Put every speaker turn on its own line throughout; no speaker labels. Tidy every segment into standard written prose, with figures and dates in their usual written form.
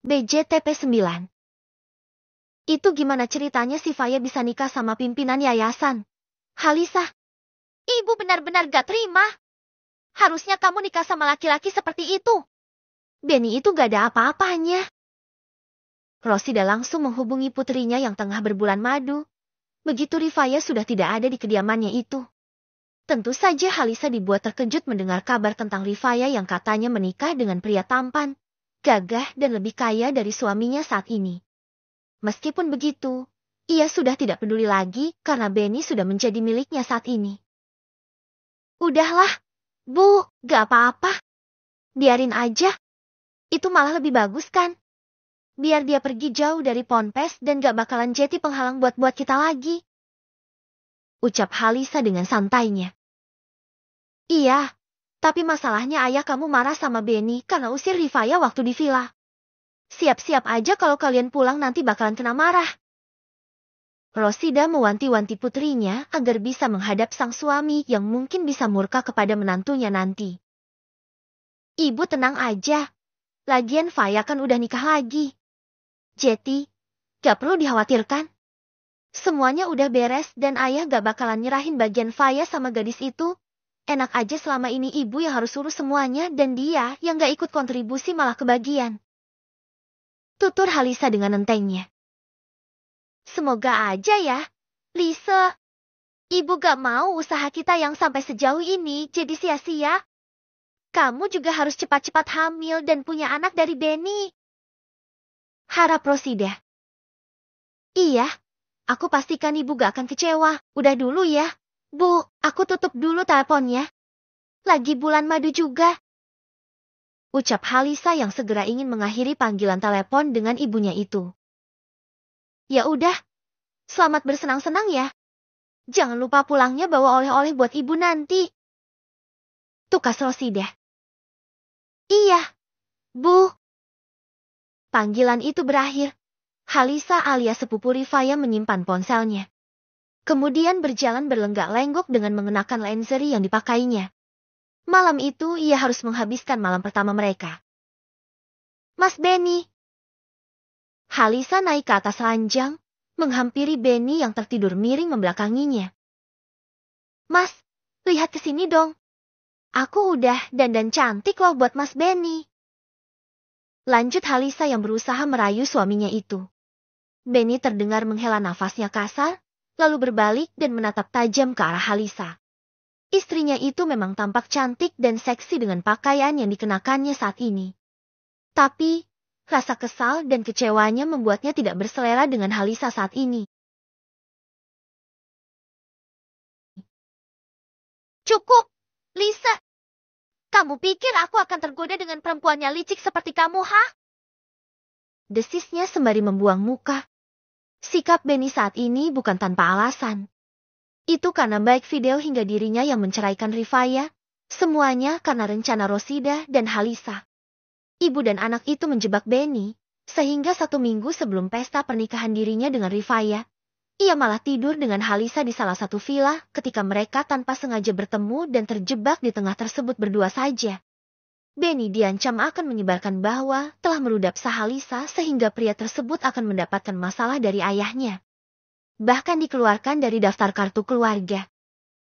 BJTP 9. Itu gimana ceritanya si Faya bisa nikah sama pimpinan yayasan? Halisa, ibu benar-benar gak terima. Harusnya kamu nikah sama laki-laki seperti itu. Benny itu gak ada apa-apanya. Rosida langsung menghubungi putrinya yang tengah berbulan madu. Begitu Rifaya sudah tidak ada di kediamannya itu. Tentu saja Halisa dibuat terkejut mendengar kabar tentang Rifaya yang katanya menikah dengan pria tampan, gagah dan lebih kaya dari suaminya saat ini. Meskipun begitu, ia sudah tidak peduli lagi karena Benny sudah menjadi miliknya saat ini. Udahlah, Bu, gak apa-apa. Biarin aja. Itu malah lebih bagus kan? Biar dia pergi jauh dari Ponpes dan gak bakalan jadi penghalang buat kita lagi. Ucap Halisa dengan santainya. Iya, tapi masalahnya ayah kamu marah sama Benny karena usir Rifaya waktu di villa. Siap-siap aja kalau kalian pulang nanti bakalan kena marah. Rosida mewanti-wanti putrinya agar bisa menghadap sang suami yang mungkin bisa murka kepada menantunya nanti. Ibu tenang aja. Lagian Faya kan udah nikah lagi. Jeti, gak perlu dikhawatirkan. Semuanya udah beres dan ayah gak bakalan nyerahin bagian Faya sama gadis itu. Enak aja selama ini ibu yang harus urus semuanya dan dia yang gak ikut kontribusi malah kebagian. Tutur Halisa dengan entengnya. Semoga aja ya, Lisa. Ibu gak mau usaha kita yang sampai sejauh ini jadi sia-sia. Kamu juga harus cepat-cepat hamil dan punya anak dari Benny. Harap Rosida. Iya, aku pastikan ibu gak akan kecewa. Udah dulu ya, Bu, aku tutup dulu teleponnya. Lagi bulan madu juga. Ucap Halisa yang segera ingin mengakhiri panggilan telepon dengan ibunya itu. Ya udah, selamat bersenang-senang ya. Jangan lupa pulangnya bawa oleh-oleh buat ibu nanti. Tukas Rosida. Iya, Bu. Panggilan itu berakhir. Halisa alias sepupu Rifaya menyimpan ponselnya. Kemudian berjalan berlenggak-lenggok dengan mengenakan lenserie yang dipakainya. Malam itu ia harus menghabiskan malam pertama mereka. Mas Benny. Halisa naik ke atas ranjang, menghampiri Benny yang tertidur miring membelakanginya. Mas, lihat ke sini dong. Aku udah dandan cantik loh buat Mas Benny. Lanjut Halisa yang berusaha merayu suaminya itu. Benny terdengar menghela nafasnya kasar, lalu berbalik dan menatap tajam ke arah Halisa. Istrinya itu memang tampak cantik dan seksi dengan pakaian yang dikenakannya saat ini. Tapi, rasa kesal dan kecewanya membuatnya tidak berselera dengan Halisa saat ini. Cukup, Lisa. Kamu pikir aku akan tergoda dengan perempuannya licik seperti kamu, ha? Desisnya sembari membuang muka. Sikap Benny saat ini bukan tanpa alasan. Itu karena baik video hingga dirinya yang menceraikan Rifaya, semuanya karena rencana Rosida dan Halisa. Ibu dan anak itu menjebak Benny, sehingga 1 minggu sebelum pesta pernikahan dirinya dengan Rifaya, ia malah tidur dengan Halisa di salah satu villa ketika mereka tanpa sengaja bertemu dan terjebak di tengah tersebut berdua saja. Benny diancam akan menyebarkan bahwa telah meludapi Halisa sehingga pria tersebut akan mendapatkan masalah dari ayahnya. Bahkan dikeluarkan dari daftar kartu keluarga.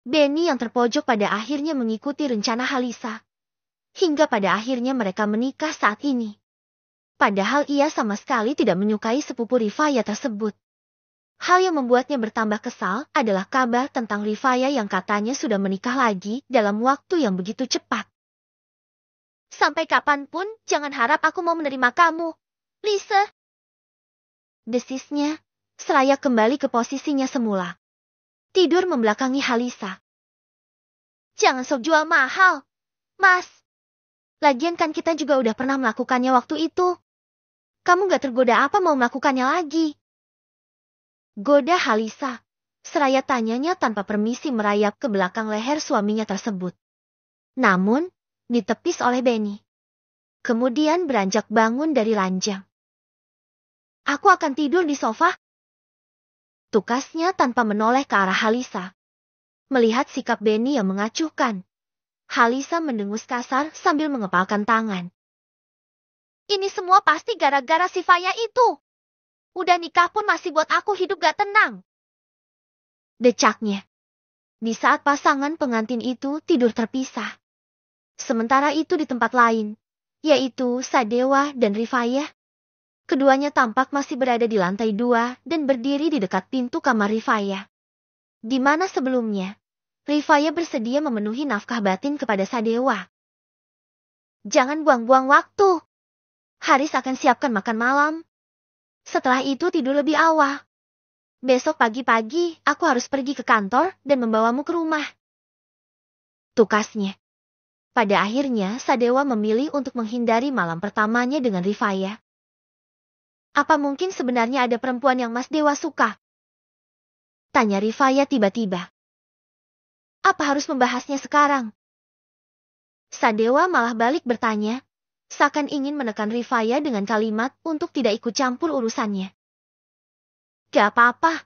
Benny yang terpojok pada akhirnya mengikuti rencana Halisa. Hingga pada akhirnya mereka menikah saat ini. Padahal ia sama sekali tidak menyukai sepupu Rifaya tersebut. Hal yang membuatnya bertambah kesal adalah kabar tentang Rifaya yang katanya sudah menikah lagi dalam waktu yang begitu cepat. Sampai kapanpun jangan harap aku mau menerima kamu, Lisa. Desisnya. Seraya kembali ke posisinya semula. Tidur membelakangi Halisa. Jangan sok jual mahal, Mas. Lagian kan kita juga udah pernah melakukannya waktu itu. Kamu gak tergoda apa mau melakukannya lagi? Goda Halisa. Seraya tanyanya tanpa permisi merayap ke belakang leher suaminya tersebut. Namun, ditepis oleh Benny. Kemudian beranjak bangun dari ranjang. Aku akan tidur di sofa. Tukasnya tanpa menoleh ke arah Halisa. Melihat sikap Benny yang mengacuhkan, Halisa mendengus kasar sambil mengepalkan tangan. Ini semua pasti gara-gara si Faya itu. Udah nikah pun masih buat aku hidup gak tenang. Decaknya. Di saat pasangan pengantin itu tidur terpisah. Sementara itu di tempat lain, yaitu Sadewa dan Rifaya. Keduanya tampak masih berada di lantai 2 dan berdiri di dekat pintu kamar Rifaya. Di mana sebelumnya, Rifaya bersedia memenuhi nafkah batin kepada Sadewa. Jangan buang-buang waktu. Haris akan siapkan makan malam. Setelah itu tidur lebih awal. Besok pagi-pagi aku harus pergi ke kantor dan membawamu ke rumah. Tukasnya. Pada akhirnya Sadewa memilih untuk menghindari malam pertamanya dengan Rifaya. Apa mungkin sebenarnya ada perempuan yang Mas Dewa suka? Tanya Rifaya tiba-tiba. Apa harus membahasnya sekarang? Sadewa malah balik bertanya, seakan ingin menekan Rifaya dengan kalimat untuk tidak ikut campur urusannya. Gak apa-apa,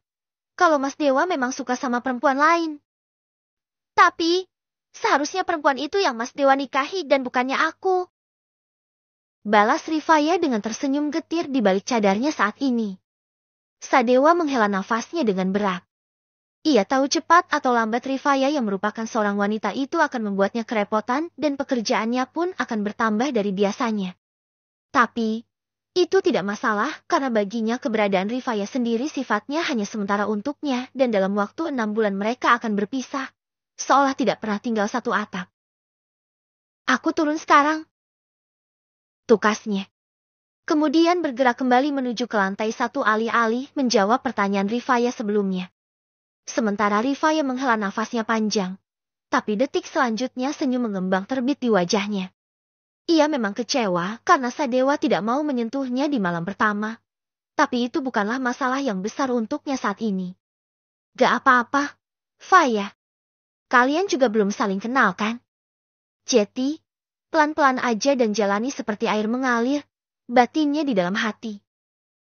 kalau Mas Dewa memang suka sama perempuan lain. Tapi, seharusnya perempuan itu yang Mas Dewa nikahi dan bukannya aku. Balas Rifaya dengan tersenyum getir di balik cadarnya saat ini. Sadewa menghela nafasnya dengan berat. Ia tahu cepat atau lambat Rifaya yang merupakan seorang wanita itu akan membuatnya kerepotan dan pekerjaannya pun akan bertambah dari biasanya. Tapi, itu tidak masalah karena baginya keberadaan Rifaya sendiri sifatnya hanya sementara untuknya dan dalam waktu 6 bulan mereka akan berpisah, seolah tidak pernah tinggal satu atap. Aku turun sekarang. Tukasnya. Kemudian bergerak kembali menuju ke lantai 1 alih-alih menjawab pertanyaan Rifaya sebelumnya. Sementara Rifaya menghela nafasnya panjang, tapi detik selanjutnya senyum mengembang terbit di wajahnya. Ia memang kecewa karena Sadewa tidak mau menyentuhnya di malam pertama, tapi itu bukanlah masalah yang besar untuknya saat ini. Gak apa-apa, Faya. Kalian juga belum saling kenal kan? Jadi, pelan-pelan aja dan jalani seperti air mengalir, batinnya di dalam hati.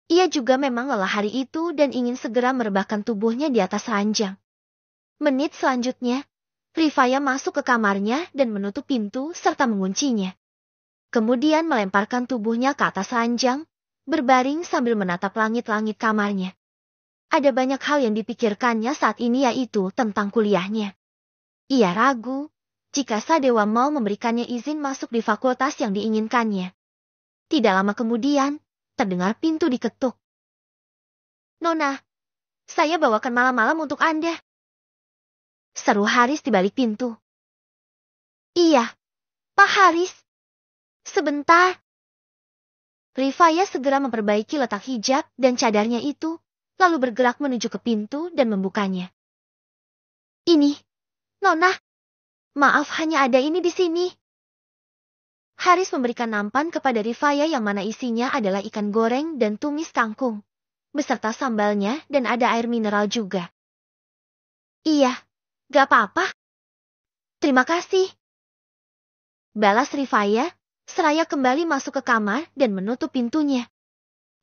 Ia juga memang lelah hari itu dan ingin segera merebahkan tubuhnya di atas ranjang. Menit selanjutnya, Rifaya masuk ke kamarnya dan menutup pintu serta menguncinya. Kemudian melemparkan tubuhnya ke atas ranjang, berbaring sambil menatap langit-langit kamarnya. Ada banyak hal yang dipikirkannya saat ini yaitu tentang kuliahnya. Ia ragu jika Sadewa mau memberikannya izin masuk di fakultas yang diinginkannya. Tidak lama kemudian, terdengar pintu diketuk. Nona, saya bawakan malam-malam untuk Anda. Seru Haris di balik pintu. Iya, Pak Haris. Sebentar. Rifaya segera memperbaiki letak hijab dan cadarnya itu, lalu bergerak menuju ke pintu dan membukanya. Ini, Nona. Maaf hanya ada ini di sini. Haris memberikan nampan kepada Rifaya yang mana isinya adalah ikan goreng dan tumis kangkung, beserta sambalnya dan ada air mineral juga. Iya, gak apa-apa. Terima kasih. Balas Rifaya, seraya kembali masuk ke kamar dan menutup pintunya.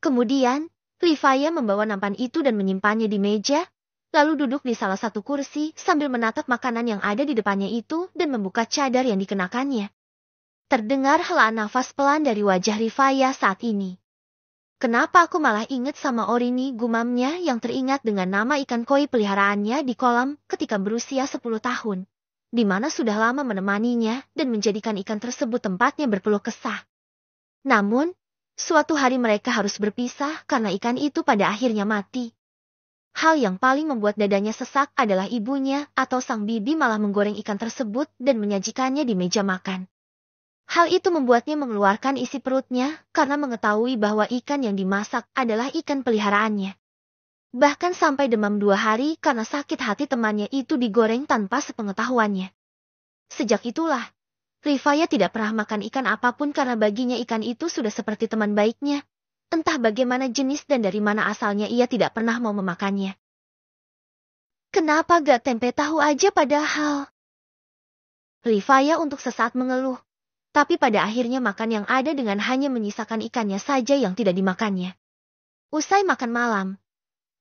Kemudian, Rifaya membawa nampan itu dan menyimpannya di meja, lalu duduk di salah satu kursi sambil menatap makanan yang ada di depannya itu dan membuka cadar yang dikenakannya. Terdengar helaan nafas pelan dari wajah Rifaya saat ini. Kenapa aku malah ingat sama Orini, gumamnya yang teringat dengan nama ikan koi peliharaannya di kolam ketika berusia 10 tahun, di mana sudah lama menemaninya dan menjadikan ikan tersebut tempatnya berpeluh kesah. Namun, suatu hari mereka harus berpisah karena ikan itu pada akhirnya mati. Hal yang paling membuat dadanya sesak adalah ibunya atau sang bibi malah menggoreng ikan tersebut dan menyajikannya di meja makan. Hal itu membuatnya mengeluarkan isi perutnya karena mengetahui bahwa ikan yang dimasak adalah ikan peliharaannya. Bahkan sampai demam 2 hari karena sakit hati temannya itu digoreng tanpa sepengetahuannya. Sejak itulah, Rifaya tidak pernah makan ikan apapun karena baginya ikan itu sudah seperti teman baiknya. Entah bagaimana jenis dan dari mana asalnya ia tidak pernah mau memakannya. Kenapa gak tempe tahu aja padahal? Rifaya untuk sesaat mengeluh. Tapi pada akhirnya makan yang ada dengan hanya menyisakan ikannya saja yang tidak dimakannya. Usai makan malam,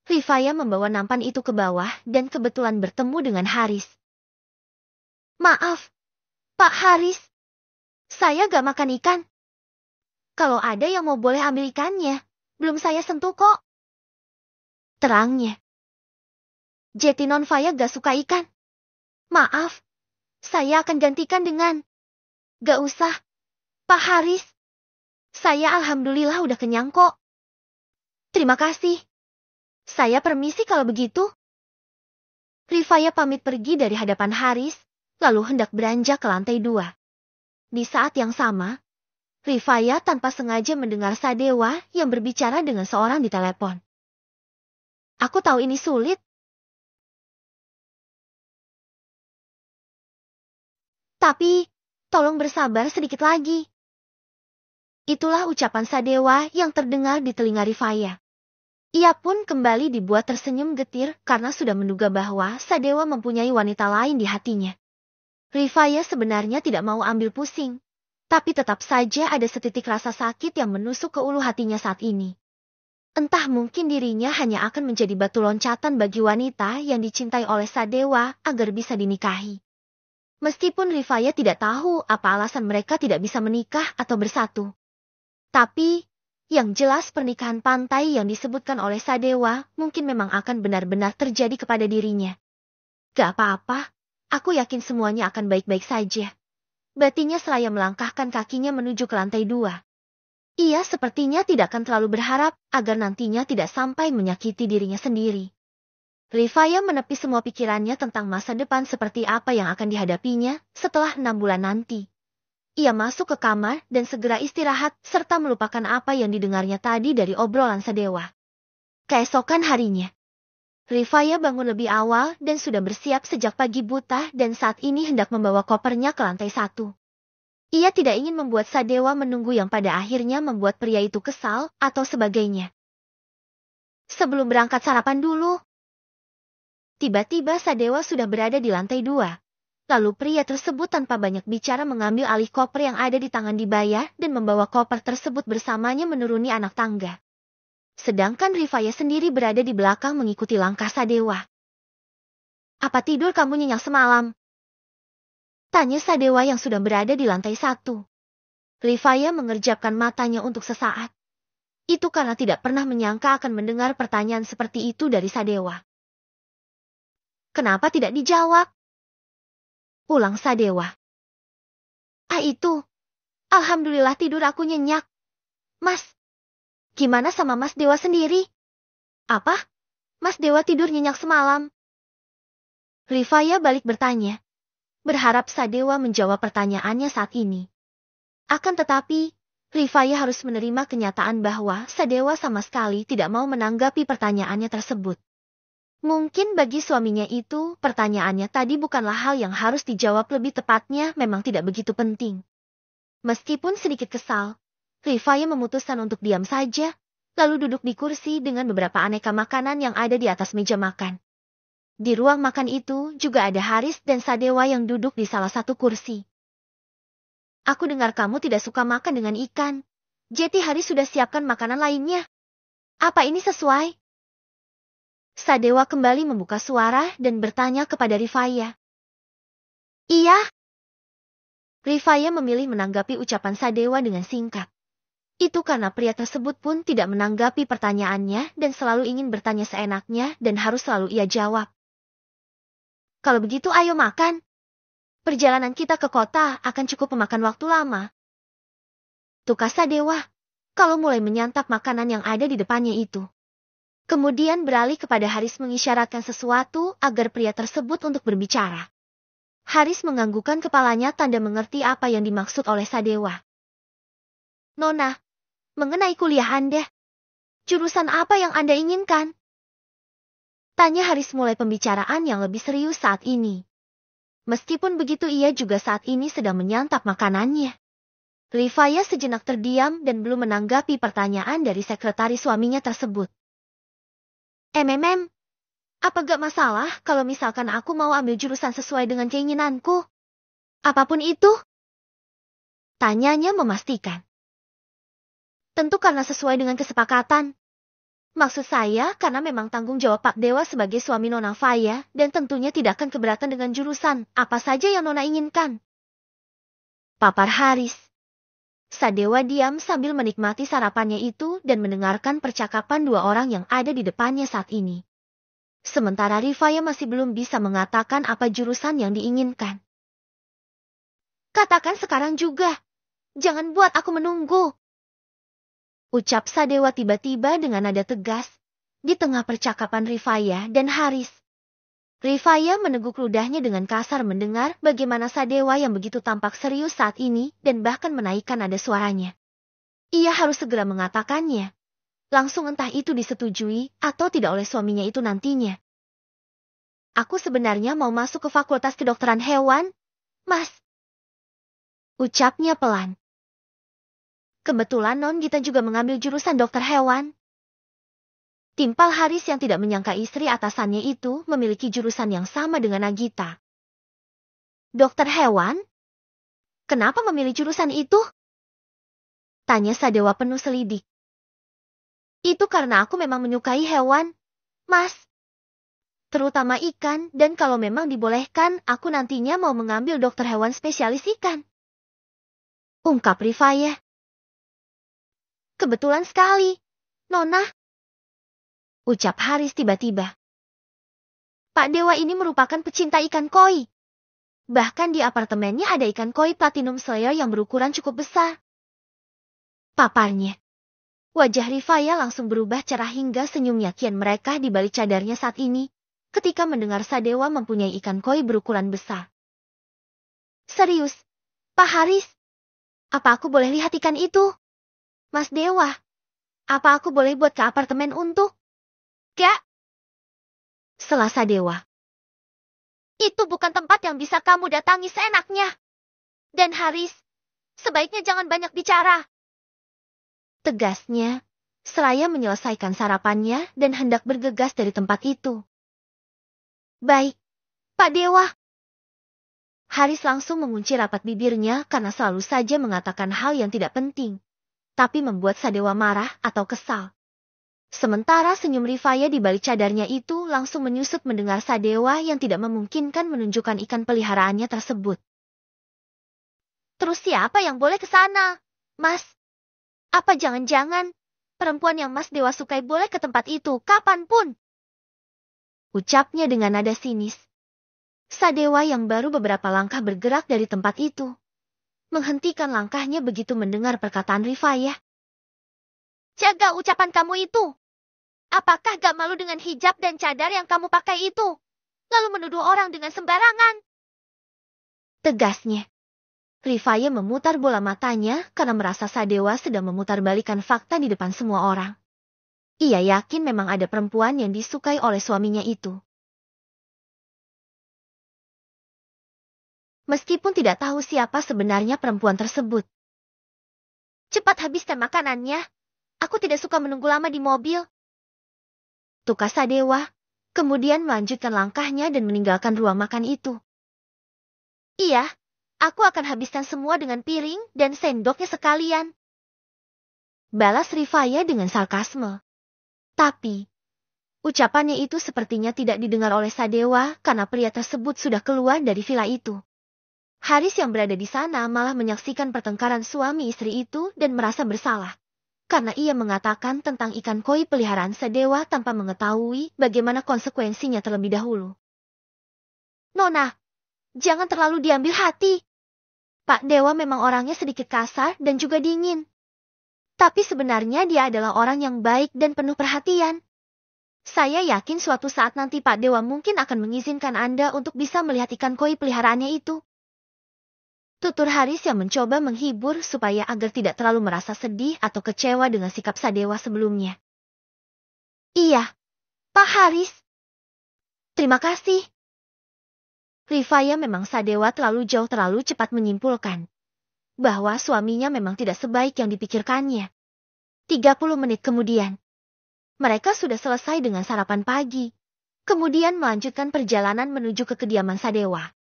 Rifaya membawa nampan itu ke bawah dan kebetulan bertemu dengan Haris. Maaf, Pak Haris. Saya gak makan ikan. Kalau ada yang mau boleh ambil ikannya. Belum saya sentuh kok. Terangnya. Jetinon Faya gak suka ikan. Maaf. Saya akan gantikan dengan. Gak usah. Pak Haris. Saya alhamdulillah udah kenyang kok. Terima kasih. Saya permisi kalau begitu. Rifaya pamit pergi dari hadapan Haris, lalu hendak beranjak ke lantai 2. Di saat yang sama, Rifaya tanpa sengaja mendengar Sadewa yang berbicara dengan seorang di telepon. Aku tahu ini sulit. Tapi, tolong bersabar sedikit lagi. Itulah ucapan Sadewa yang terdengar di telinga Rifaya. Ia pun kembali dibuat tersenyum getir karena sudah menduga bahwa Sadewa mempunyai wanita lain di hatinya. Rifaya sebenarnya tidak mau ambil pusing, tapi tetap saja ada setitik rasa sakit yang menusuk ke ulu hatinya saat ini. Entah mungkin dirinya hanya akan menjadi batu loncatan bagi wanita yang dicintai oleh Sadewa agar bisa dinikahi. Meskipun Rifaya tidak tahu apa alasan mereka tidak bisa menikah atau bersatu. Tapi, yang jelas pernikahan pantai yang disebutkan oleh Sadewa mungkin memang akan benar-benar terjadi kepada dirinya. Gak apa-apa, aku yakin semuanya akan baik-baik saja. Batinnya seraya melangkahkan kakinya menuju ke lantai 2. Ia sepertinya tidak akan terlalu berharap agar nantinya tidak sampai menyakiti dirinya sendiri. Rifaya menepis semua pikirannya tentang masa depan seperti apa yang akan dihadapinya setelah 6 bulan nanti. Ia masuk ke kamar dan segera istirahat serta melupakan apa yang didengarnya tadi dari obrolan Sadewa. Keesokan harinya, Rifaya bangun lebih awal dan sudah bersiap sejak pagi buta dan saat ini hendak membawa kopernya ke lantai 1. Ia tidak ingin membuat Sadewa menunggu yang pada akhirnya membuat pria itu kesal atau sebagainya. Sebelum berangkat sarapan dulu. Tiba-tiba Sadewa sudah berada di lantai 2. Lalu pria tersebut tanpa banyak bicara mengambil alih koper yang ada di tangan Dibaya dan membawa koper tersebut bersamanya menuruni anak tangga. Sedangkan Rifaya sendiri berada di belakang mengikuti langkah Sadewa. Apa tidur kamu nyenyak semalam? Tanya Sadewa yang sudah berada di lantai 1. Rifaya mengerjapkan matanya untuk sesaat. Itu karena tidak pernah menyangka akan mendengar pertanyaan seperti itu dari Sadewa. Kenapa tidak dijawab? Ulang Sadewa. Itu. Alhamdulillah tidur aku nyenyak. Mas. Gimana sama Mas Dewa sendiri? Apa? Mas Dewa tidur nyenyak semalam? Rifaya balik bertanya. Berharap Sadewa menjawab pertanyaannya saat ini. Akan tetapi, Rifaya harus menerima kenyataan bahwa Sadewa sama sekali tidak mau menanggapi pertanyaannya tersebut. Mungkin bagi suaminya itu, pertanyaannya tadi bukanlah hal yang harus dijawab, lebih tepatnya memang tidak begitu penting. Meskipun sedikit kesal, Rifaya memutuskan untuk diam saja, lalu duduk di kursi dengan beberapa aneka makanan yang ada di atas meja makan. Di ruang makan itu juga ada Haris dan Sadewa yang duduk di salah satu kursi. Aku dengar kamu tidak suka makan dengan ikan. Jadi Haris sudah siapkan makanan lainnya. Apa ini sesuai? Sadewa kembali membuka suara dan bertanya kepada Rifaya. Iya. Rifaya memilih menanggapi ucapan Sadewa dengan singkat. Itu karena pria tersebut pun tidak menanggapi pertanyaannya dan selalu ingin bertanya seenaknya dan harus selalu ia jawab. Kalau begitu ayo makan. Perjalanan kita ke kota akan cukup memakan waktu lama. Tukar Sadewa, kalau mulai menyantap makanan yang ada di depannya itu. Kemudian beralih kepada Haris mengisyaratkan sesuatu agar pria tersebut untuk berbicara. Haris menganggukkan kepalanya tanda mengerti apa yang dimaksud oleh Sadewa. Nona, mengenai kuliah Anda, jurusan apa yang Anda inginkan? Tanya Haris mulai pembicaraan yang lebih serius saat ini. Meskipun begitu ia juga saat ini sedang menyantap makanannya. Rifaya sejenak terdiam dan belum menanggapi pertanyaan dari sekretaris suaminya tersebut. Apa gak masalah kalau misalkan aku mau ambil jurusan sesuai dengan keinginanku? Apapun itu? Tanyanya memastikan. Tentu karena sesuai dengan kesepakatan. Maksud saya karena memang tanggung jawab Pak Dewa sebagai suami Nona Faya dan tentunya tidak akan keberatan dengan jurusan apa saja yang Nona inginkan. Papar Haris. Sadewa diam sambil menikmati sarapannya itu dan mendengarkan percakapan dua orang yang ada di depannya saat ini. Sementara Rifaya masih belum bisa mengatakan apa jurusan yang diinginkan. Katakan sekarang juga. Jangan buat aku menunggu. Ucap Sadewa tiba-tiba dengan nada tegas di tengah percakapan Rifaya dan Haris. Rifaya meneguk ludahnya dengan kasar mendengar bagaimana Sadewa yang begitu tampak serius saat ini dan bahkan menaikkan nada suaranya. Ia harus segera mengatakannya. Langsung entah itu disetujui atau tidak oleh suaminya itu nantinya. Aku sebenarnya mau masuk ke Fakultas Kedokteran Hewan, Mas. Ucapnya pelan. Kebetulan Non Gita juga mengambil jurusan dokter hewan. Timpal Haris yang tidak menyangka istri atasannya itu memiliki jurusan yang sama dengan Nagita. Dokter hewan? Kenapa memilih jurusan itu? Tanya Sadewa penuh selidik. Itu karena aku memang menyukai hewan, Mas. Terutama ikan, dan kalau memang dibolehkan, aku nantinya mau mengambil dokter hewan spesialis ikan. Ungkap Rifaya. Kebetulan sekali, Nona. Ucap Haris tiba-tiba. Pak Dewa ini merupakan pecinta ikan koi. Bahkan di apartemennya ada ikan koi Platinum Slayer yang berukuran cukup besar. Paparnya. Wajah Rifaya langsung berubah cerah hingga senyumnya kian mereka di balik cadarnya saat ini, ketika mendengar Sadewa mempunyai ikan koi berukuran besar. Serius, Pak Haris? Apa aku boleh lihat ikan itu? Mas Dewa, apa aku boleh buat ke apartemen untuk? Gak. Selah Sadewa. Itu bukan tempat yang bisa kamu datangi seenaknya. Dan Haris, sebaiknya jangan banyak bicara. Tegasnya, seraya menyelesaikan sarapannya dan hendak bergegas dari tempat itu. Baik, Pak Dewa. Haris langsung mengunci rapat bibirnya karena selalu saja mengatakan hal yang tidak penting, tapi membuat Sadewa marah atau kesal. Sementara senyum Rifaya di balik cadarnya itu langsung menyusut mendengar Sadewa yang tidak memungkinkan menunjukkan ikan peliharaannya tersebut. Terus siapa yang boleh ke sana, Mas? Apa jangan-jangan perempuan yang Mas Dewa sukai boleh ke tempat itu kapanpun? Ucapnya dengan nada sinis. Sadewa yang baru beberapa langkah bergerak dari tempat itu menghentikan langkahnya begitu mendengar perkataan Rifaya. Jaga ucapan kamu itu. Apakah gak malu dengan hijab dan cadar yang kamu pakai itu? Lalu menuduh orang dengan sembarangan. Tegasnya. Rifaya memutar bola matanya karena merasa Sadewa sedang memutarbalikkan fakta di depan semua orang. Ia yakin memang ada perempuan yang disukai oleh suaminya itu. Meskipun tidak tahu siapa sebenarnya perempuan tersebut. Cepat habiskan makanannya. Aku tidak suka menunggu lama di mobil. Tukar Sadewa, kemudian melanjutkan langkahnya dan meninggalkan ruang makan itu. Iya, aku akan habiskan semua dengan piring dan sendoknya sekalian. Balas Rifaya dengan sarkasme. Tapi, ucapannya itu sepertinya tidak didengar oleh Sadewa karena pria tersebut sudah keluar dari villa itu. Haris yang berada di sana malah menyaksikan pertengkaran suami istri itu dan merasa bersalah. Karena ia mengatakan tentang ikan koi peliharaan Sadewa tanpa mengetahui bagaimana konsekuensinya terlebih dahulu. Nona, jangan terlalu diambil hati. Pak Dewa memang orangnya sedikit kasar dan juga dingin. Tapi sebenarnya dia adalah orang yang baik dan penuh perhatian. Saya yakin suatu saat nanti Pak Dewa mungkin akan mengizinkan Anda untuk bisa melihat ikan koi peliharaannya itu. Tutur Haris yang mencoba menghibur supaya agar tidak terlalu merasa sedih atau kecewa dengan sikap Sadewa sebelumnya. Iya, Pak Haris. Terima kasih. Rifaya memang Sadewa terlalu cepat menyimpulkan bahwa suaminya memang tidak sebaik yang dipikirkannya. 30 menit kemudian, mereka sudah selesai dengan sarapan pagi, kemudian melanjutkan perjalanan menuju ke kediaman Sadewa.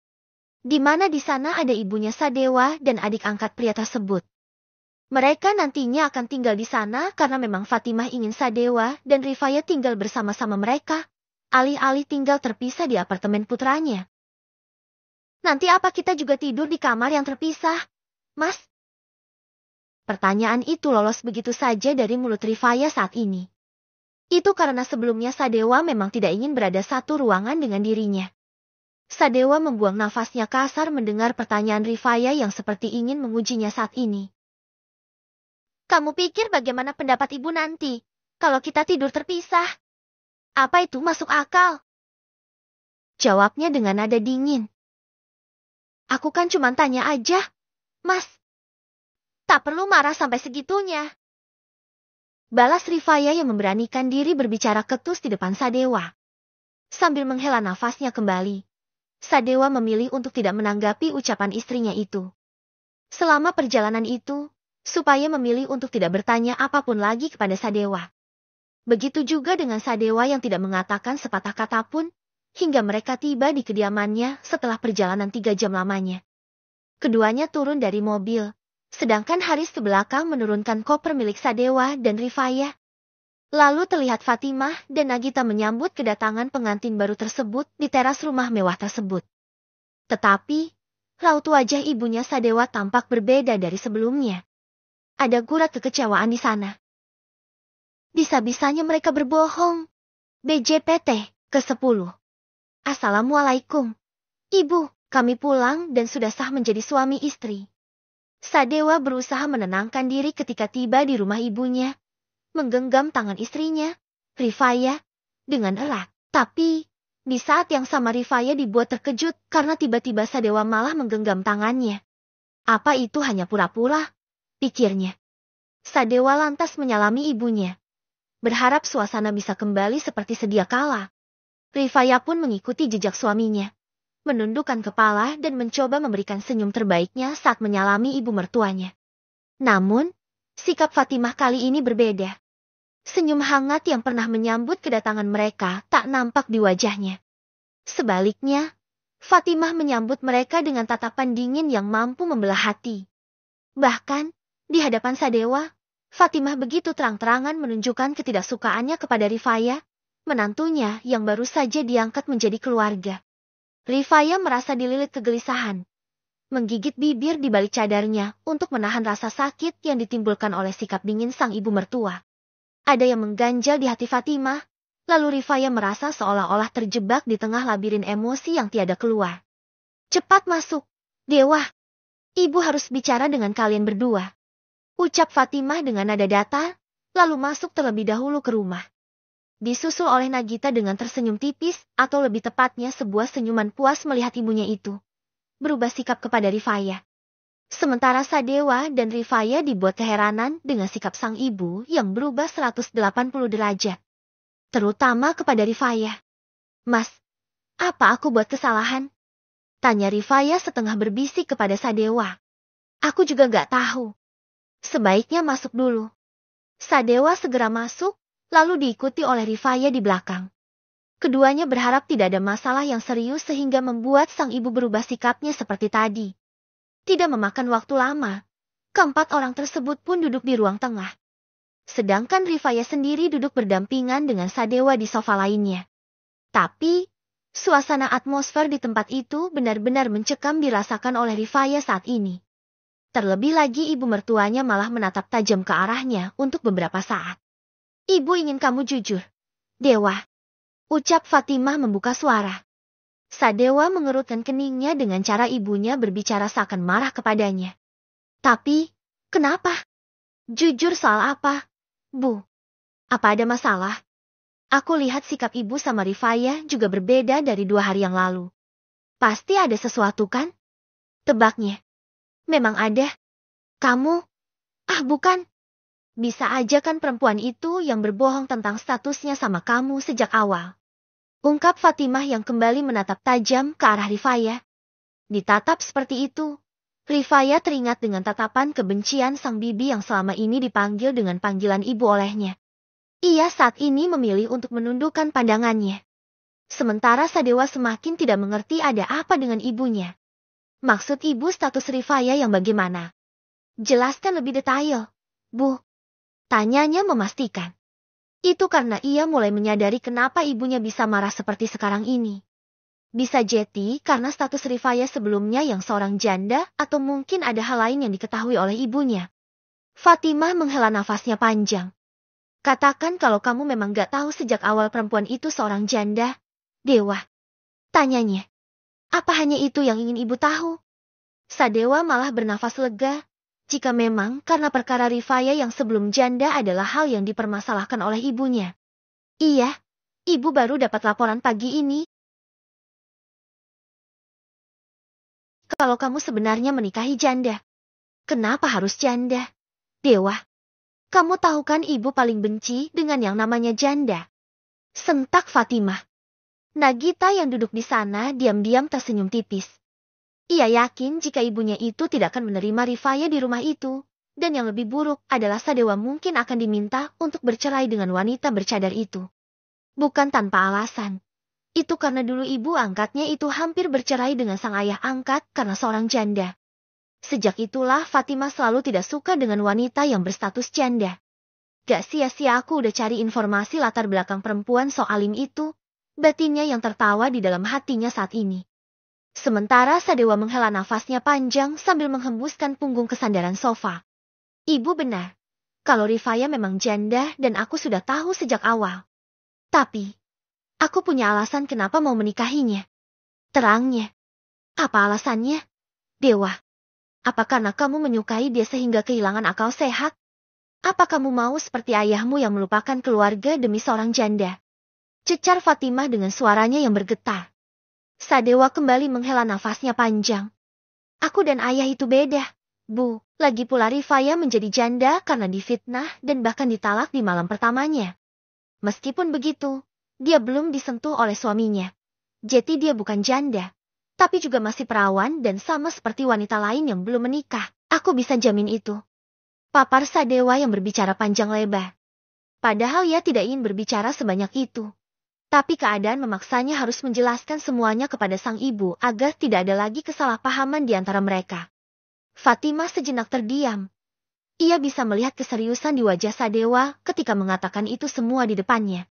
Di mana di sana ada ibunya Sadewa dan adik angkat pria tersebut. Mereka nantinya akan tinggal di sana karena memang Fatimah ingin Sadewa dan Rifaya tinggal bersama-sama mereka, alih-alih tinggal terpisah di apartemen putranya. Nanti apa kita juga tidur di kamar yang terpisah, Mas? Pertanyaan itu lolos begitu saja dari mulut Rifaya saat ini. Itu karena sebelumnya Sadewa memang tidak ingin berada satu ruangan dengan dirinya. Sadewa membuang nafasnya kasar mendengar pertanyaan Rifaya yang seperti ingin mengujinya saat ini. Kamu pikir bagaimana pendapat ibu nanti, kalau kita tidur terpisah? Apa itu masuk akal? Jawabnya dengan nada dingin. Aku kan cuma tanya aja, Mas. Tak perlu marah sampai segitunya. Balas Rifaya yang memberanikan diri berbicara ketus di depan Sadewa. Sambil menghela nafasnya kembali, Sadewa memilih untuk tidak menanggapi ucapan istrinya itu. Selama perjalanan itu, supaya memilih untuk tidak bertanya apapun lagi kepada Sadewa. Begitu juga dengan Sadewa yang tidak mengatakan sepatah kata pun, hingga mereka tiba di kediamannya setelah perjalanan 3 jam lamanya. Keduanya turun dari mobil. Sedangkan Haris ke belakang menurunkan koper milik Sadewa dan Rifaya. Lalu terlihat Fatimah dan Nagita menyambut kedatangan pengantin baru tersebut di teras rumah mewah tersebut. Tetapi, raut wajah ibunya Sadewa tampak berbeda dari sebelumnya. Ada gurat kekecewaan di sana. Bisa-bisanya mereka berbohong. BJPT ke-10. Assalamualaikum. Ibu, kami pulang dan sudah sah menjadi suami istri. Sadewa berusaha menenangkan diri ketika tiba di rumah ibunya, menggenggam tangan istrinya, Rifaya, dengan erat. Tapi, di saat yang sama Rifaya dibuat terkejut karena tiba-tiba Sadewa malah menggenggam tangannya. Apa itu hanya pura-pura? Pikirnya. Sadewa lantas menyalami ibunya, berharap suasana bisa kembali seperti sedia kala. Rifaya pun mengikuti jejak suaminya, menundukkan kepala dan mencoba memberikan senyum terbaiknya saat menyalami ibu mertuanya. Namun, sikap Fatimah kali ini berbeda. Senyum hangat yang pernah menyambut kedatangan mereka tak nampak di wajahnya. Sebaliknya, Fatimah menyambut mereka dengan tatapan dingin yang mampu membelah hati. Bahkan, di hadapan Sadewa, Fatimah begitu terang-terangan menunjukkan ketidaksukaannya kepada Rifaya, menantunya yang baru saja diangkat menjadi keluarga. Rifaya merasa dililit kegelisahan, menggigit bibir di balik cadarnya untuk menahan rasa sakit yang ditimbulkan oleh sikap dingin sang ibu mertua. Ada yang mengganjal di hati Fatimah, lalu Rifaya merasa seolah-olah terjebak di tengah labirin emosi yang tiada keluar. Cepat masuk, Dewa. Ibu harus bicara dengan kalian berdua. Ucap Fatimah dengan nada datar, lalu masuk terlebih dahulu ke rumah. Disusul oleh Nagita dengan tersenyum tipis, atau lebih tepatnya sebuah senyuman puas melihat ibunya itu berubah sikap kepada Rifaya. Sementara Sadewa dan Rifaya dibuat keheranan dengan sikap sang ibu yang berubah 180 derajat. Terutama kepada Rifaya. Mas, apa aku buat kesalahan? Tanya Rifaya setengah berbisik kepada Sadewa. Aku juga gak tahu. Sebaiknya masuk dulu. Sadewa segera masuk, lalu diikuti oleh Rifaya di belakang. Keduanya berharap tidak ada masalah yang serius sehingga membuat sang ibu berubah sikapnya seperti tadi. Tidak memakan waktu lama, keempat orang tersebut pun duduk di ruang tengah. Sedangkan Rifaya sendiri duduk berdampingan dengan Sadewa di sofa lainnya. Tapi, suasana atmosfer di tempat itu benar-benar mencekam dirasakan oleh Rifaya saat ini. Terlebih lagi ibu mertuanya malah menatap tajam ke arahnya untuk beberapa saat. Ibu ingin kamu jujur, Dewa. Ucap Fatimah membuka suara. Sadewa mengerutkan keningnya dengan cara ibunya berbicara seakan marah kepadanya. Tapi, kenapa? Jujur soal apa, Bu? Apa ada masalah? Aku lihat sikap ibu sama Rifaya juga berbeda dari 2 hari yang lalu. Pasti ada sesuatu kan? Tebaknya. Memang ada. Kamu? Ah bukan. Bisa aja kan perempuan itu yang berbohong tentang statusnya sama kamu sejak awal. Ungkap Fatimah yang kembali menatap tajam ke arah Rifaya. Ditatap seperti itu, Rifaya teringat dengan tatapan kebencian sang bibi yang selama ini dipanggil dengan panggilan ibu olehnya. Ia saat ini memilih untuk menundukkan pandangannya. Sementara Sadewa semakin tidak mengerti ada apa dengan ibunya. Maksud ibu status Rifaya yang bagaimana? Jelaskan lebih detail, Bu. Tanyanya memastikan. Itu karena ia mulai menyadari kenapa ibunya bisa marah seperti sekarang ini. Bisa jadi karena status Rifaya sebelumnya yang seorang janda atau mungkin ada hal lain yang diketahui oleh ibunya. Fatimah menghela nafasnya panjang. Katakan kalau kamu memang gak tahu sejak awal perempuan itu seorang janda, Dewa. Tanyanya. Apa hanya itu yang ingin ibu tahu? Sadewa malah bernafas lega. Jika memang karena perkara Rifaya yang sebelum janda adalah hal yang dipermasalahkan oleh ibunya. Iya, ibu baru dapat laporan pagi ini. Kalau kamu sebenarnya menikahi janda. Kenapa harus janda? Dewa, kamu tahu kan ibu paling benci dengan yang namanya janda. Sentak Fatimah. Nagita yang duduk di sana diam-diam tersenyum tipis. Ia yakin jika ibunya itu tidak akan menerima Rifaya di rumah itu. Dan yang lebih buruk adalah Sadewa mungkin akan diminta untuk bercerai dengan wanita bercadar itu. Bukan tanpa alasan. Itu karena dulu ibu angkatnya itu hampir bercerai dengan sang ayah angkat karena seorang janda. Sejak itulah Fatimah selalu tidak suka dengan wanita yang berstatus janda. Gak sia-sia aku udah cari informasi latar belakang perempuan soalim itu. Batinnya yang tertawa di dalam hatinya saat ini. Sementara Sadewa menghela nafasnya panjang sambil menghembuskan punggung ke sandaran sofa. Ibu benar. Kalau Rifaya memang janda dan aku sudah tahu sejak awal. Tapi, aku punya alasan kenapa mau menikahinya. Terangnya. Apa alasannya? Dewa. Apa karena kamu menyukai dia sehingga kehilangan akal sehat? Apa kamu mau seperti ayahmu yang melupakan keluarga demi seorang janda? Cecar Fatimah dengan suaranya yang bergetar. Sadewa kembali menghela nafasnya panjang. Aku dan ayah itu beda, Bu. Lagi pula Rifaya menjadi janda karena difitnah dan bahkan ditalak di malam pertamanya. Meskipun begitu, dia belum disentuh oleh suaminya. Jadi dia bukan janda. Tapi juga masih perawan dan sama seperti wanita lain yang belum menikah. Aku bisa jamin itu. Papar Sadewa yang berbicara panjang lebar. Padahal ia tidak ingin berbicara sebanyak itu. Tapi keadaan memaksanya harus menjelaskan semuanya kepada sang ibu agar tidak ada lagi kesalahpahaman di antara mereka. Fatimah sejenak terdiam. Ia bisa melihat keseriusan di wajah Sadewa ketika mengatakan itu semua di depannya.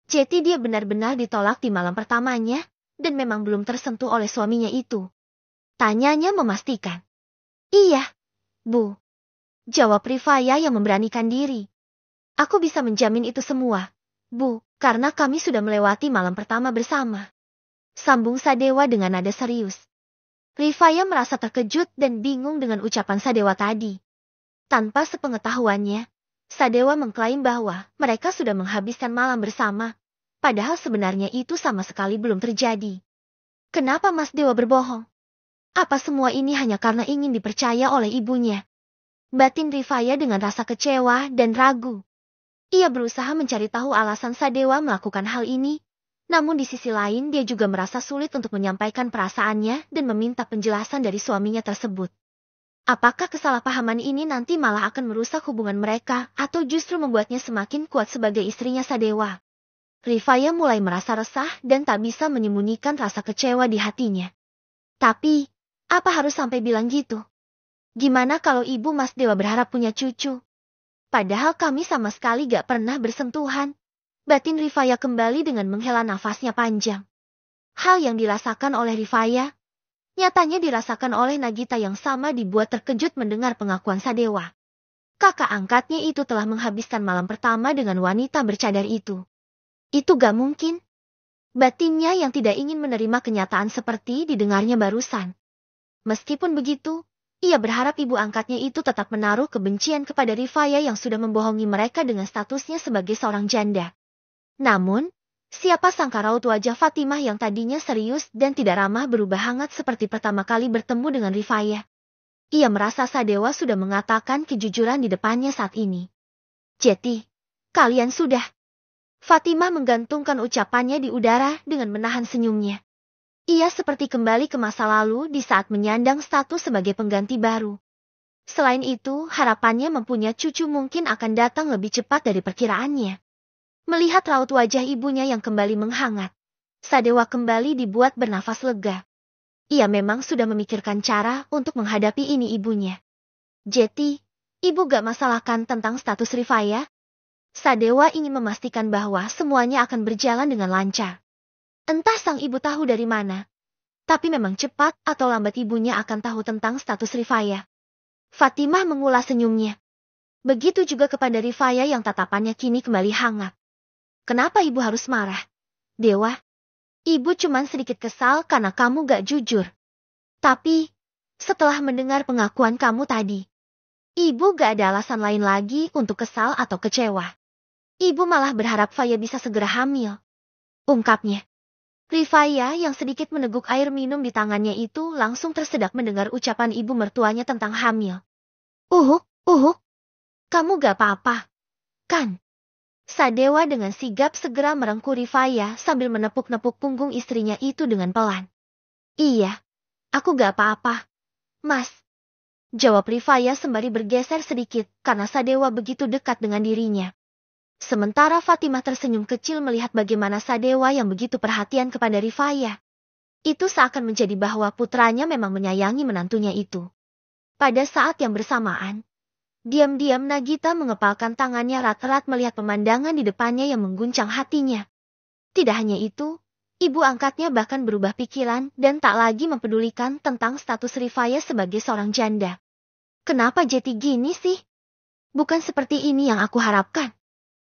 Jadi dia benar-benar ditolak di malam pertamanya. Dan memang belum tersentuh oleh suaminya itu. Tanyanya memastikan. Iya, Bu. Jawab Rifaya yang memberanikan diri. Aku bisa menjamin itu semua, Bu, karena kami sudah melewati malam pertama bersama. Sambung Sadewa dengan nada serius. Rifaya merasa terkejut dan bingung dengan ucapan Sadewa tadi. Tanpa sepengetahuannya, Sadewa mengklaim bahwa mereka sudah menghabiskan malam bersama. Padahal sebenarnya itu sama sekali belum terjadi. Kenapa Mas Dewa berbohong? Apa semua ini hanya karena ingin dipercaya oleh ibunya? Batin Rifaya dengan rasa kecewa dan ragu. Ia berusaha mencari tahu alasan Sadewa melakukan hal ini. Namun di sisi lain dia juga merasa sulit untuk menyampaikan perasaannya dan meminta penjelasan dari suaminya tersebut. Apakah kesalahpahaman ini nanti malah akan merusak hubungan mereka atau justru membuatnya semakin kuat sebagai istrinya Sadewa? Rifaya mulai merasa resah dan tak bisa menyembunyikan rasa kecewa di hatinya. Tapi, apa harus sampai bilang gitu? Gimana kalau ibu Mas Dewa berharap punya cucu? Padahal kami sama sekali gak pernah bersentuhan. Batin Rifaya kembali dengan menghela nafasnya panjang. Hal yang dirasakan oleh Rifaya, nyatanya dirasakan oleh Nagita yang sama dibuat terkejut mendengar pengakuan Sadewa. Kakak angkatnya itu telah menghabiskan malam pertama dengan wanita bercadar itu. Itu gak mungkin. Batinnya yang tidak ingin menerima kenyataan seperti didengarnya barusan. Meskipun begitu, ia berharap ibu angkatnya itu tetap menaruh kebencian kepada Rifaya yang sudah membohongi mereka dengan statusnya sebagai seorang janda. Namun, siapa sangka raut wajah Fatimah yang tadinya serius dan tidak ramah berubah hangat seperti pertama kali bertemu dengan Rifaya. Ia merasa Sadewa sudah mengatakan kejujuran di depannya saat ini. Jadi, kalian sudah... Fatimah menggantungkan ucapannya di udara dengan menahan senyumnya. Ia seperti kembali ke masa lalu di saat menyandang status sebagai pengganti baru. Selain itu, harapannya mempunyai cucu mungkin akan datang lebih cepat dari perkiraannya. Melihat raut wajah ibunya yang kembali menghangat, Sadewa kembali dibuat bernafas lega. Ia memang sudah memikirkan cara untuk menghadapi ini ibunya. Jadi, ibu gak masalahkan tentang status Rifaya? Sadewa ingin memastikan bahwa semuanya akan berjalan dengan lancar. Entah sang ibu tahu dari mana. Tapi memang cepat atau lambat ibunya akan tahu tentang status Rifaya. Fatimah mengulas senyumnya. Begitu juga kepada Rifaya yang tatapannya kini kembali hangat. Kenapa ibu harus marah? Dewa, ibu cuman sedikit kesal karena kamu gak jujur. Tapi, setelah mendengar pengakuan kamu tadi, ibu gak ada alasan lain lagi untuk kesal atau kecewa. Ibu malah berharap Faya bisa segera hamil. Ungkapnya. Rifaya yang sedikit meneguk air minum di tangannya itu langsung tersedak mendengar ucapan ibu mertuanya tentang hamil. Uhuk, kamu gak apa-apa, kan? Sadewa dengan sigap segera merengkuh Rifaya sambil menepuk-nepuk punggung istrinya itu dengan pelan. Iya, aku gak apa-apa, Mas. Jawab Rifaya sembari bergeser sedikit karena Sadewa begitu dekat dengan dirinya. Sementara Fatimah tersenyum kecil melihat bagaimana Sadewa yang begitu perhatian kepada Rifaya. Itu seakan menjadi bahwa putranya memang menyayangi menantunya itu. Pada saat yang bersamaan, diam-diam Nagita mengepalkan tangannya erat-erat melihat pemandangan di depannya yang mengguncang hatinya. Tidak hanya itu, ibu angkatnya bahkan berubah pikiran dan tak lagi mempedulikan tentang status Rifaya sebagai seorang janda. Kenapa Jeti gini sih? Bukan seperti ini yang aku harapkan.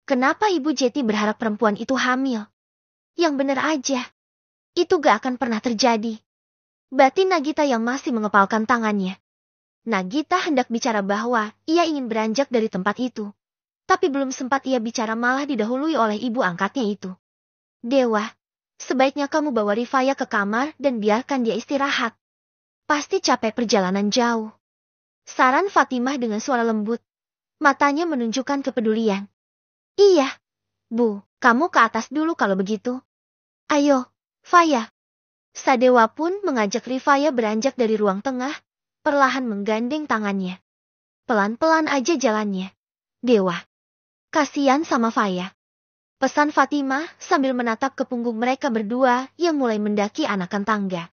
Kenapa Ibu Jeti berharap perempuan itu hamil? Yang benar aja. Itu gak akan pernah terjadi. Batin Nagita yang masih mengepalkan tangannya. Nagita hendak bicara bahwa ia ingin beranjak dari tempat itu. Tapi belum sempat ia bicara malah didahului oleh ibu angkatnya itu. Dewa, sebaiknya kamu bawa Rifaya ke kamar dan biarkan dia istirahat. Pasti capek perjalanan jauh. Saran Fatimah dengan suara lembut. Matanya menunjukkan kepedulian. Iya, Bu, kamu ke atas dulu kalau begitu. Ayo, Faya. Sadewa pun mengajak Rifaya beranjak dari ruang tengah, perlahan menggandeng tangannya. Pelan-pelan aja jalannya. Dewa, kasihan sama Faya. Pesan Fatimah sambil menatap ke punggung mereka berdua yang mulai mendaki anakan tangga.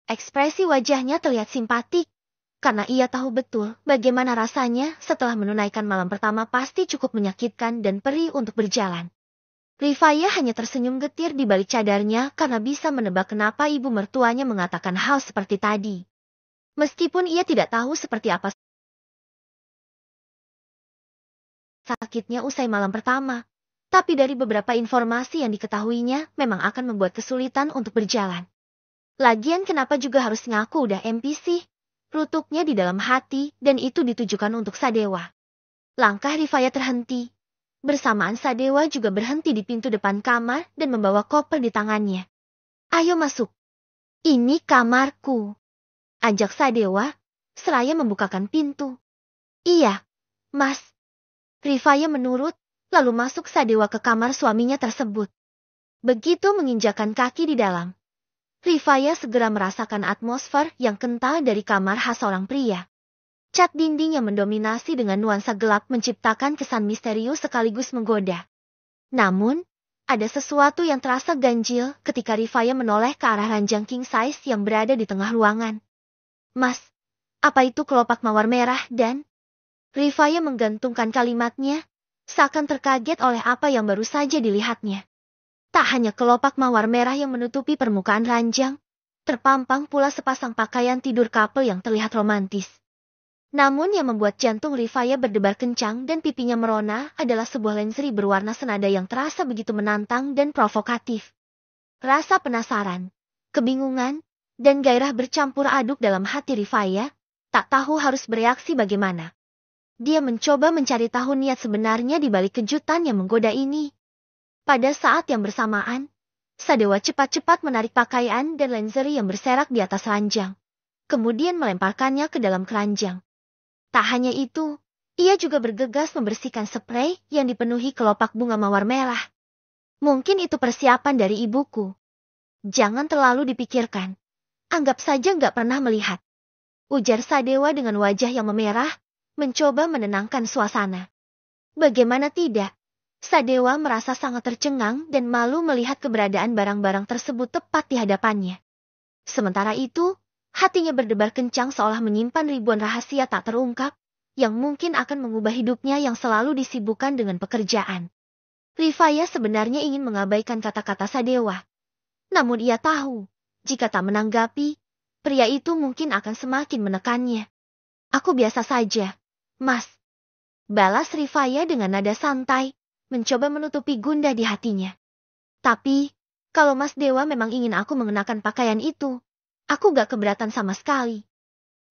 Ekspresi wajahnya terlihat simpatik, karena ia tahu betul bagaimana rasanya setelah menunaikan malam pertama pasti cukup menyakitkan dan perih untuk berjalan. Rifaya hanya tersenyum getir di balik cadarnya karena bisa menebak kenapa ibu mertuanya mengatakan hal seperti tadi. Meskipun ia tidak tahu seperti apa sakitnya usai malam pertama, tapi dari beberapa informasi yang diketahuinya memang akan membuat kesulitan untuk berjalan. Lagian kenapa juga harus ngaku udah NPC? Rutuknya di dalam hati dan itu ditujukan untuk Sadewa. Langkah Rifaya terhenti. Bersamaan Sadewa juga berhenti di pintu depan kamar dan membawa koper di tangannya. Ayo masuk. Ini kamarku. Ajak Sadewa, seraya membukakan pintu. Iya, Mas. Rifaya menurut, lalu masuk Sadewa ke kamar suaminya tersebut. Begitu menginjakan kaki di dalam, Rifaya segera merasakan atmosfer yang kental dari kamar khas seorang pria. Cat dinding yang mendominasi dengan nuansa gelap menciptakan kesan misterius sekaligus menggoda. Namun, ada sesuatu yang terasa ganjil ketika Rifaya menoleh ke arah ranjang king size yang berada di tengah ruangan. Mas, apa itu kelopak mawar merah dan... Rifaya menggantungkan kalimatnya, seakan terkaget oleh apa yang baru saja dilihatnya. Tak hanya kelopak mawar merah yang menutupi permukaan ranjang, terpampang pula sepasang pakaian tidur couple yang terlihat romantis. Namun yang membuat jantung Rifaya berdebar kencang dan pipinya merona adalah sebuah lenserie berwarna senada yang terasa begitu menantang dan provokatif. Rasa penasaran, kebingungan, dan gairah bercampur aduk dalam hati Rifaya, tak tahu harus bereaksi bagaimana. Dia mencoba mencari tahu niat sebenarnya di balik kejutan yang menggoda ini. Pada saat yang bersamaan, Sadewa cepat-cepat menarik pakaian dan lenserie yang berserak di atas ranjang, kemudian melemparkannya ke dalam keranjang. Tak hanya itu, ia juga bergegas membersihkan sprei yang dipenuhi kelopak bunga mawar merah. Mungkin itu persiapan dari ibuku. Jangan terlalu dipikirkan. Anggap saja nggak pernah melihat. Ujar Sadewa dengan wajah yang memerah, mencoba menenangkan suasana. Bagaimana tidak? Sadewa merasa sangat tercengang dan malu melihat keberadaan barang-barang tersebut tepat di hadapannya. Sementara itu, hatinya berdebar kencang seolah menyimpan ribuan rahasia tak terungkap, yang mungkin akan mengubah hidupnya yang selalu disibukkan dengan pekerjaan. Rifaya sebenarnya ingin mengabaikan kata-kata Sadewa. Namun ia tahu, jika tak menanggapi, pria itu mungkin akan semakin menekannya. Aku biasa saja, Mas. Balas Rifaya dengan nada santai, mencoba menutupi gundah di hatinya. Tapi, kalau Mas Dewa memang ingin aku mengenakan pakaian itu, aku gak keberatan sama sekali.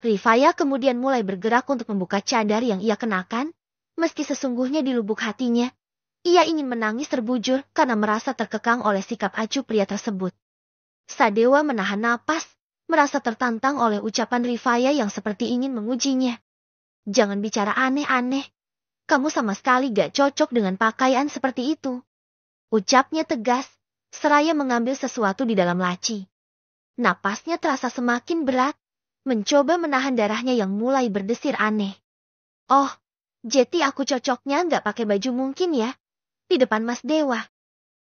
Rifaya kemudian mulai bergerak untuk membuka cadar yang ia kenakan, meski sesungguhnya di lubuk hatinya, ia ingin menangis terbujur karena merasa terkekang oleh sikap acuh pria tersebut. Sadewa menahan napas, merasa tertantang oleh ucapan Rifaya yang seperti ingin mengujinya. Jangan bicara aneh-aneh, kamu sama sekali gak cocok dengan pakaian seperti itu. Ucapnya tegas, seraya mengambil sesuatu di dalam laci. Napasnya terasa semakin berat, mencoba menahan darahnya yang mulai berdesir aneh. Oh, jadi aku cocoknya gak pakai baju mungkin ya, di depan Mas Dewa.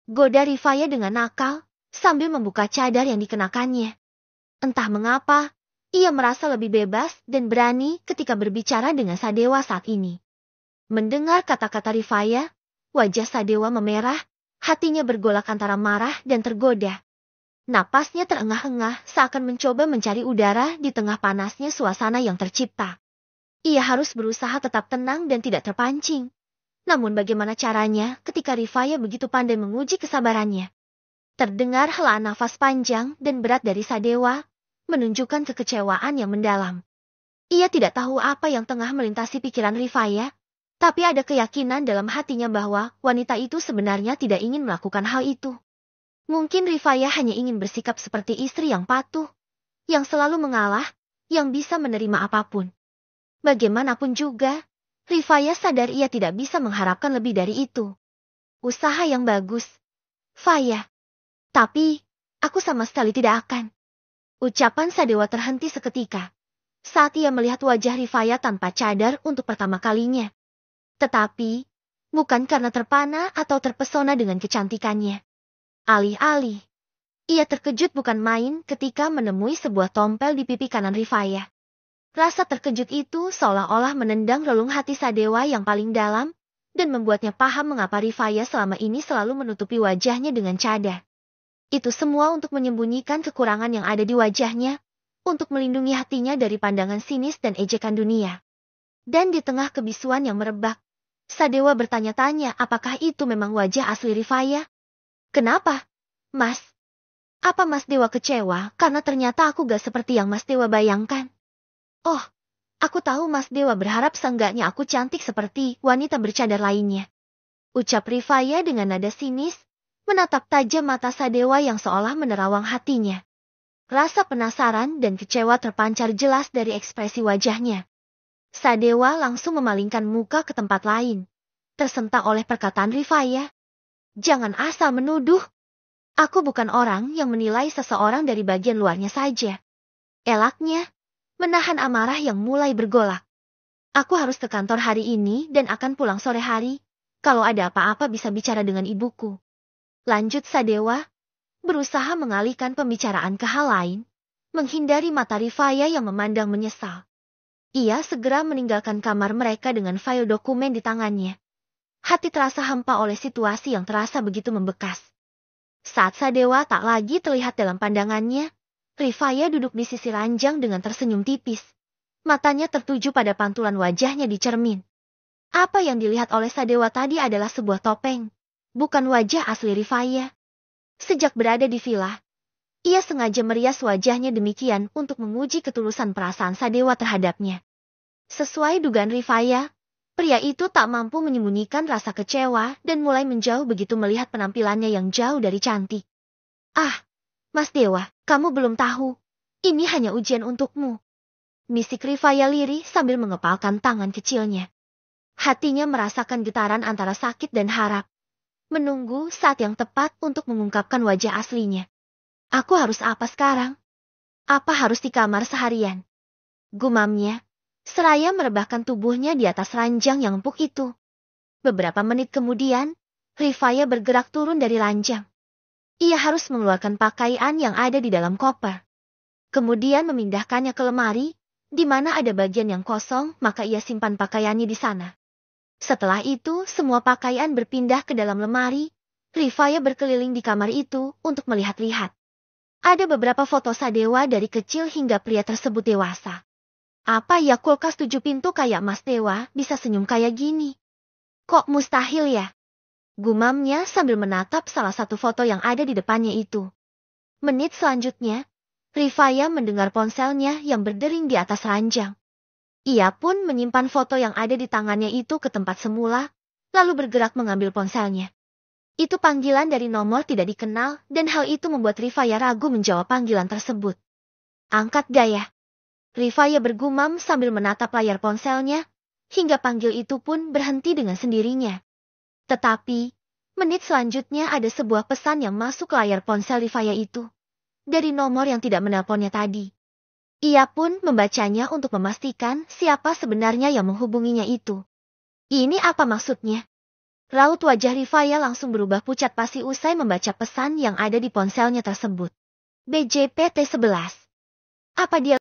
Goda Rifaya dengan nakal, sambil membuka cadar yang dikenakannya. Entah mengapa, ia merasa lebih bebas dan berani ketika berbicara dengan Sadewa saat ini. Mendengar kata-kata Rifaya, wajah Sadewa memerah, hatinya bergolak antara marah dan tergoda. Napasnya terengah-engah seakan mencoba mencari udara di tengah panasnya suasana yang tercipta. Ia harus berusaha tetap tenang dan tidak terpancing. Namun bagaimana caranya ketika Rifaya begitu pandai menguji kesabarannya? Terdengar helaan nafas panjang dan berat dari Sadewa, menunjukkan kekecewaan yang mendalam. Ia tidak tahu apa yang tengah melintasi pikiran Rifaya, tapi ada keyakinan dalam hatinya bahwa wanita itu sebenarnya tidak ingin melakukan hal itu. Mungkin Rifaya hanya ingin bersikap seperti istri yang patuh, yang selalu mengalah, yang bisa menerima apapun. Bagaimanapun juga, Rifaya sadar ia tidak bisa mengharapkan lebih dari itu. Usaha yang bagus, Faya. Tapi, aku sama sekali tidak akan. Ucapan Sadewa terhenti seketika, saat ia melihat wajah Rifaya tanpa cadar untuk pertama kalinya. Tetapi, bukan karena terpana atau terpesona dengan kecantikannya. Alih-alih, ia terkejut bukan main ketika menemui sebuah tompel di pipi kanan Rifaya. Rasa terkejut itu seolah-olah menendang relung hati Sadewa yang paling dalam, dan membuatnya paham mengapa Rifaya selama ini selalu menutupi wajahnya dengan cadar. Itu semua untuk menyembunyikan kekurangan yang ada di wajahnya, untuk melindungi hatinya dari pandangan sinis dan ejekan dunia. Dan di tengah kebisuan yang merebak, Sadewa bertanya-tanya apakah itu memang wajah asli Rifaya? Kenapa, Mas? Apa Mas Dewa kecewa karena ternyata aku gak seperti yang Mas Dewa bayangkan? Oh, aku tahu Mas Dewa berharap seenggaknya aku cantik seperti wanita bercadar lainnya. Ucap Rifaya dengan nada sinis, menatap tajam mata Sadewa yang seolah menerawang hatinya. Rasa penasaran dan kecewa terpancar jelas dari ekspresi wajahnya. Sadewa langsung memalingkan muka ke tempat lain, tersentak oleh perkataan Rifaya. Jangan asal menuduh. Aku bukan orang yang menilai seseorang dari bagian luarnya saja. Elaknya, menahan amarah yang mulai bergolak. Aku harus ke kantor hari ini dan akan pulang sore hari. Kalau ada apa-apa bisa bicara dengan ibuku. Lanjut Sadewa, berusaha mengalihkan pembicaraan ke hal lain, menghindari mata Rifaya yang memandang menyesal. Ia segera meninggalkan kamar mereka dengan file dokumen di tangannya. Hati terasa hampa oleh situasi yang terasa begitu membekas. Saat Sadewa tak lagi terlihat dalam pandangannya, Rifaya duduk di sisi ranjang dengan tersenyum tipis. Matanya tertuju pada pantulan wajahnya di cermin. Apa yang dilihat oleh Sadewa tadi adalah sebuah topeng, bukan wajah asli Rifaya. Sejak berada di villa, ia sengaja merias wajahnya demikian untuk menguji ketulusan perasaan Sadewa terhadapnya. Sesuai dugaan Rifaya, pria itu tak mampu menyembunyikan rasa kecewa dan mulai menjauh begitu melihat penampilannya yang jauh dari cantik. Ah, Mas Dewa, kamu belum tahu. Ini hanya ujian untukmu. Bisik Rifaya lirih sambil mengepalkan tangan kecilnya. Hatinya merasakan getaran antara sakit dan harap. Menunggu saat yang tepat untuk mengungkapkan wajah aslinya. Aku harus apa sekarang? Apa harus di kamar seharian? Gumamnya, seraya merebahkan tubuhnya di atas ranjang yang empuk itu. Beberapa menit kemudian, Rifaya bergerak turun dari ranjang. Ia harus mengeluarkan pakaian yang ada di dalam koper. Kemudian memindahkannya ke lemari, di mana ada bagian yang kosong, maka ia simpan pakaiannya di sana. Setelah itu, semua pakaian berpindah ke dalam lemari. Rifaya berkeliling di kamar itu untuk melihat-lihat. Ada beberapa foto Sadewa dari kecil hingga pria tersebut dewasa. Apa ya kulkas 7 pintu kayak Mas Dewa bisa senyum kayak gini? Kok mustahil ya? Gumamnya sambil menatap salah satu foto yang ada di depannya itu. Menit selanjutnya, Rifaya mendengar ponselnya yang berdering di atas ranjang. Ia pun menyimpan foto yang ada di tangannya itu ke tempat semula, lalu bergerak mengambil ponselnya. Itu panggilan dari nomor tidak dikenal dan hal itu membuat Rifaya ragu menjawab panggilan tersebut. Angkat gaya. Rifaya bergumam sambil menatap layar ponselnya, hingga panggil itu pun berhenti dengan sendirinya. Tetapi, menit selanjutnya ada sebuah pesan yang masuk ke layar ponsel Rifaya itu. Dari nomor yang tidak menelponnya tadi. Ia pun membacanya untuk memastikan siapa sebenarnya yang menghubunginya itu. Ini apa maksudnya? Raut wajah Rifaya langsung berubah pucat pasi usai membaca pesan yang ada di ponselnya tersebut. BJPT 11. Apa dia